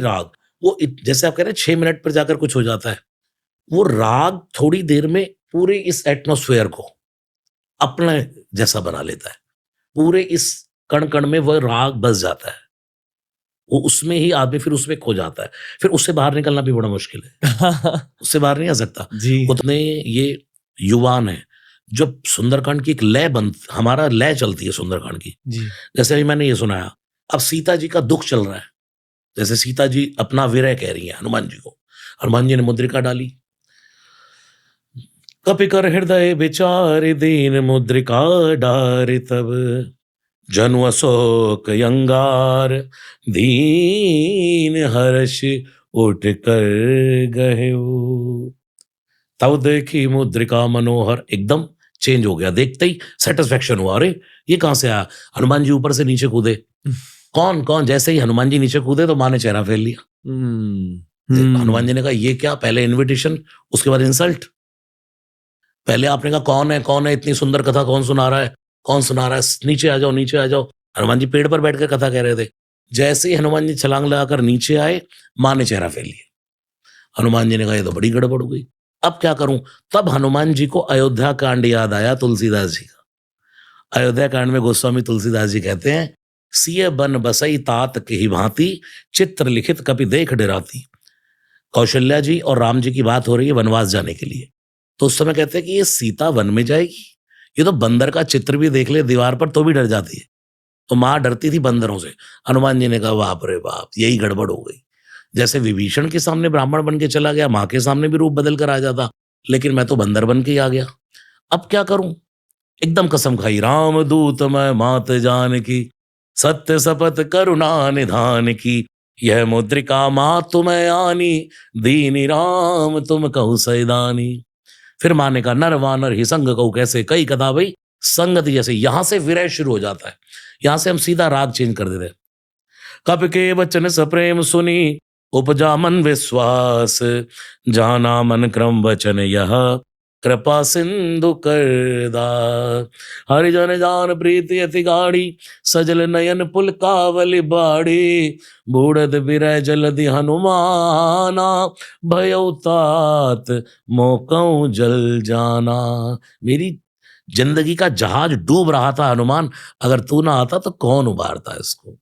राग, वो जैसे आप कह रहे हैं 6 मिनट पर जाकर कुछ हो जाता है, वो राग थोड़ी देर में पूरे इस एटमॉस्फेयर को अपने जैसा बना लेता है। पूरे इस कण-कण में वो राग बस जाता है। वो उसमें ही आदमी फिर उसमें खो जाता है। फिर उससे बाहर निकलना भी बड़ा मुश्किल है। उससे बाहर नहीं आ सकता। जी। उतने ये युवान हैं, जब सुंदरकांड की एक लय बन हमारा लय चलती है सुंदरकांड की। जी। जैसे अभी मैंने ये सुनाया, अब सीता जी का दुःख चल रहा है। जैसे सीता जी अपना विरह कह रही हैं हनुमान जी को। हनुमान जी ने मुद्रिका डाली। कपि कर हृदय विचार दीन मुद्रिका डारि तब जनु अशोक यंगार दीन हर्ष उठ कर गहेऊ। तब देखी मुद्रिका मनोहर, एकदम चेंज हो गया। देखते ही सेटिस्फेक्शन हुआ, अरे ये कहां से आया। हनुमान जी ऊपर से नीचे कूदे। कौन कौन, जैसे ही हनुमान जी नीचे कूदे तो माँ ने चेहरा फेर लिया। हुँ, हनुमान हुँ। जी ने कहा ये क्या, पहले इनविटेशन उसके बाद इंसल्ट। पहले आपने कहा कौन है, इतनी सुंदर कथा कौन सुना रहा है, कौन सुना रहा है, नीचे आ जाओ, नीचे आ जाओ। हनुमान जी पेड़ पर बैठ कर कथा कह रहे थे। जैसे ही हनुमान जी छलांग लगाकर नीचे आए, माँ ने चेहरा फेर लिया। हनुमान जी ने कहा ये तो बड़ी गड़बड़ हो गई, अब क्या करूं। तब हनुमान जी को अयोध्या कांड याद आया तुलसीदास जी का। अयोध्या कांड में गोस्वामी तुलसीदास जी कहते हैं, सिय बन बसई तात की भांति चित्र लिखित कपि देख डराती। कौशल्या जी और राम जी की बात हो रही है वनवास जाने के लिए। तो उस समय कहते हैं कि ये सीता वन में जाएगी, ये तो बंदर का चित्र भी देख ले दीवार पर तो भी डर जाती है। तो माँ डरती थी बंदरों से। हनुमान जी ने कहा बाप रे बाप, यही गड़बड़ हो गई। जैसे विभीषण के सामने ब्राह्मण बन के चला गया, माँ के सामने भी रूप बदल कर आ जाता, लेकिन मैं तो बंदर बन के ही आ गया। अब क्या करूं। एकदम कसम खाई, राम दूत मैं मात जान की, सत्य शपथ करुणा निधान की, यह मुद्रिका माँ तुम्हें आनी, दीनी राम तुम कहु सैदानी। फिर माँ ने कहा नर वानर ही संग कहू कैसे, कई कथा भाई संगति जैसे। यहां से विरह शुरू हो जाता है। यहां से हम सीधा राग चेंज कर देते हैं। कब के वचन सप्रेम सुनी, उपजा मन विश्वास, जाना मन क्रम वचन यह, कृपा सिंधु करदा। हरिजन जान प्रीति अति गाढ़ी, सजल नयन पुल कावली बाड़ी, बूढ़द बिरह जलधि हनुमाना, भयउ तात मोकऊ जल जाना। मेरी जिंदगी का जहाज डूब रहा था हनुमान, अगर तू ना आता तो कौन उबारता इसको।